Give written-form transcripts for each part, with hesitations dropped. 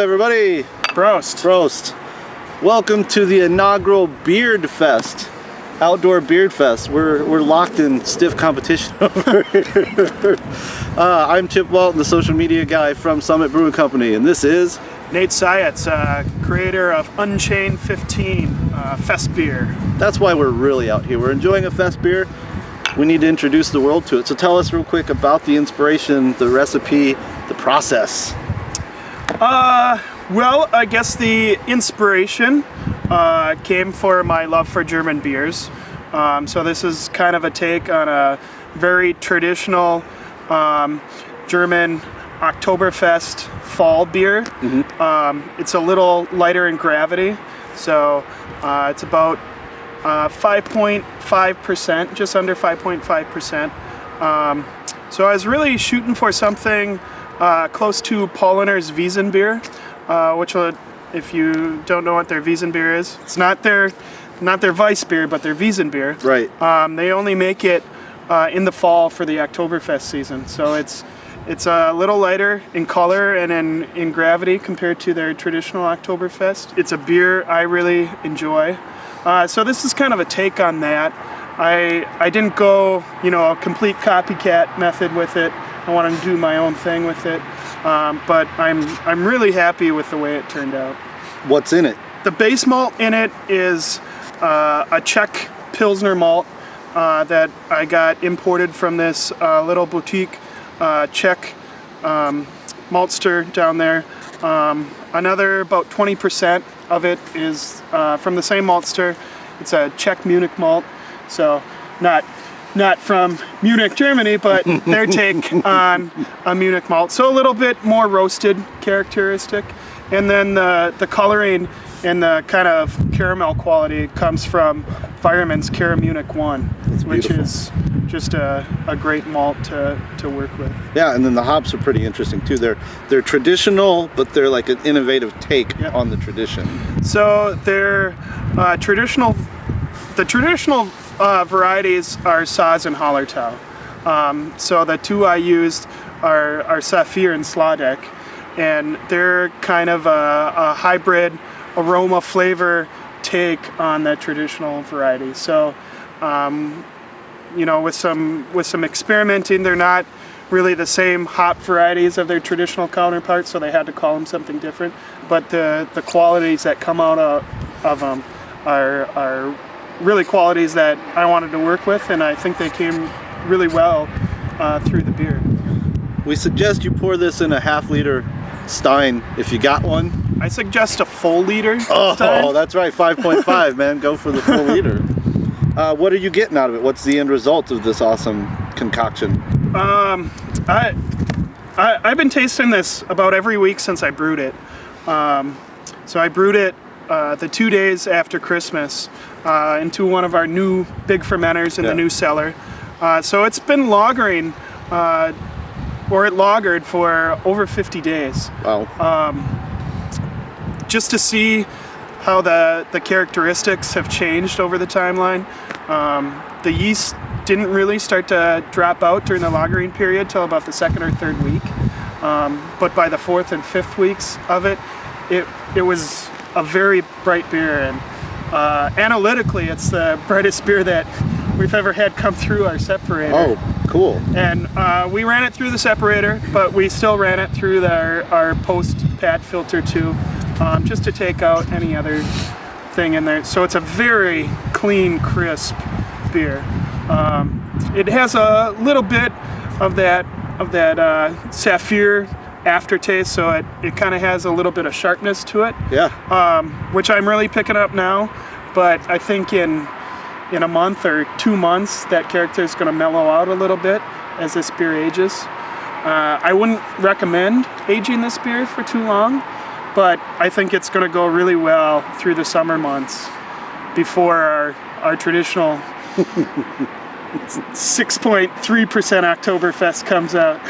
everybody. Prost. Prost. Welcome to the inaugural Beard Fest, outdoor Beard Fest. We're locked in stiff competition over here. I'm Chip Walton, the social media guy from Summit Brewing Company, and this is Nate Siats, creator of Unchained 15th Fest Beer. That's why we're really out here. We're enjoying a fest beer. We need to introduce the world to it. So tell us real quick about the inspiration, the recipe, the process. Well, I guess the inspiration came for my love for German beers. So this is kind of a take on a very traditional German Oktoberfest fall beer. Mm-hmm. It's a little lighter in gravity, so it's about 5.5%, just under 5.5%. So I was really shooting for something close to Polliner's Wiesenbier, which will, if you don't know what their Wiesenbier is, it's not their Weiss beer, but their Wiesenbier. Right. They only make it in the fall for the Oktoberfest season, so it's a little lighter in color and in gravity compared to their traditional Oktoberfest. It's a beer I really enjoy. So this is kind of a take on that. I didn't go, a complete copycat method with it. I wanted to do my own thing with it, but I'm really happy with the way it turned out. What's in it? The base malt in it is a Czech Pilsner malt that I got imported from this little boutique Czech maltster down there. Another about 20% of it is from the same maltster. It's a Czech Munich malt, so not from Munich, Germany, but their take on a Munich malt. So a little bit more roasted characteristic. And then the coloring and the kind of caramel quality comes from Fireman's Cara Munich 1, which is just a great malt to work with. Yeah, and then the hops are pretty interesting too. They're traditional, but they're like an innovative take on the tradition. So they're traditional. The traditional varieties are Saaz and Hallertau. So the two I used are Saphir and Sladek, and they're kind of a hybrid aroma flavor take on the traditional variety. So with some experimenting, they're not really the same hop varieties of their traditional counterparts, so they had to call them something different. But the qualities that come out of them are really qualities that I wanted to work with, and I think they came really well through the beer. We suggest you pour this in a half-liter stein if you got one. I suggest a full liter stein. Oh, that's right, 5.5, man. Go for the full liter. What are you getting out of it? What's the end result of this awesome concoction? I've been tasting this about every week since I brewed it. So I brewed it the 2 days after Christmas into one of our new big fermenters in the new cellar. So it's been lagering, or it lagered for over 50 days. Wow. Just to see how the characteristics have changed over the timeline. The yeast didn't really start to drop out during the lagering period till about the second or third week. But by the fourth and fifth weeks of it was a very bright beer, and analytically it's the brightest beer that we've ever had come through our separator. Oh, cool. And we ran it through the separator, but we still ran it through our post-pat filter too, just to take out any other thing in there. So it's a very clean, crisp beer. It has a little bit of that Saphir aftertaste, so it kind of has a little bit of sharpness to it. Yeah. Which I'm really picking up now, but I think in a month or 2 months that character is going to mellow out a little bit as this beer ages. I wouldn't recommend aging this beer for too long, but I think it's going to go really well through the summer months before our traditional 6.3% Oktoberfest comes out.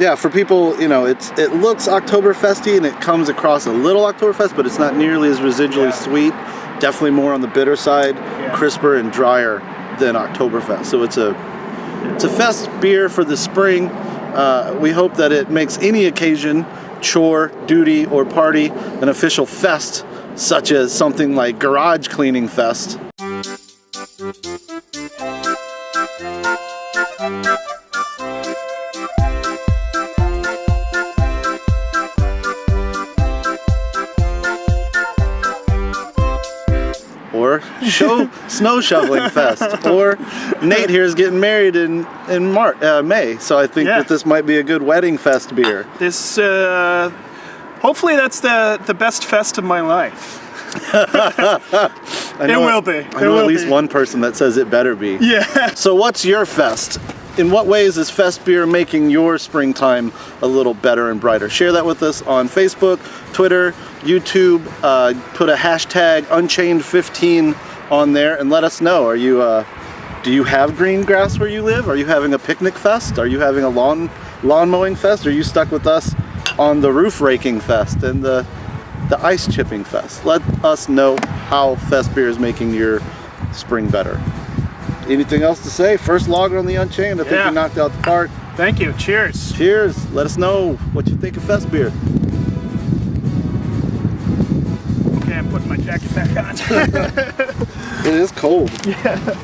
Yeah. For people, it looks Oktoberfesty and it comes across a little Oktoberfest, but it's not nearly as residually sweet. Definitely more on the bitter side, crisper and drier than Oktoberfest. So it's a fest beer for the spring. We hope that it makes any occasion chore, duty, or party, an official fest, such as something like Garage Cleaning Fest. Or snow shoveling fest, or Nate here is getting married in May, so I think that this might be a good wedding fest beer. This, hopefully, that's the best fest of my life. It will be. I know at least one person that says it better be. Yeah. So, what's your fest? In what ways is Fest Beer making your springtime a little better and brighter? Share that with us on Facebook, Twitter, YouTube. Put a hashtag Unchained15 on there and let us know. Are you, do you have green grass where you live? Are you having a picnic fest? Are you having a lawn mowing fest? Are you stuck with us on the roof raking fest and the ice chipping fest? Let us know how Fest Beer is making your spring better. Anything else to say? First logger on the Unchained. I think you knocked out the park. Thank you. Cheers. Cheers. Let us know what you think of Fest Beer. Okay, I'm putting my jacket back on. It is cold. Yeah.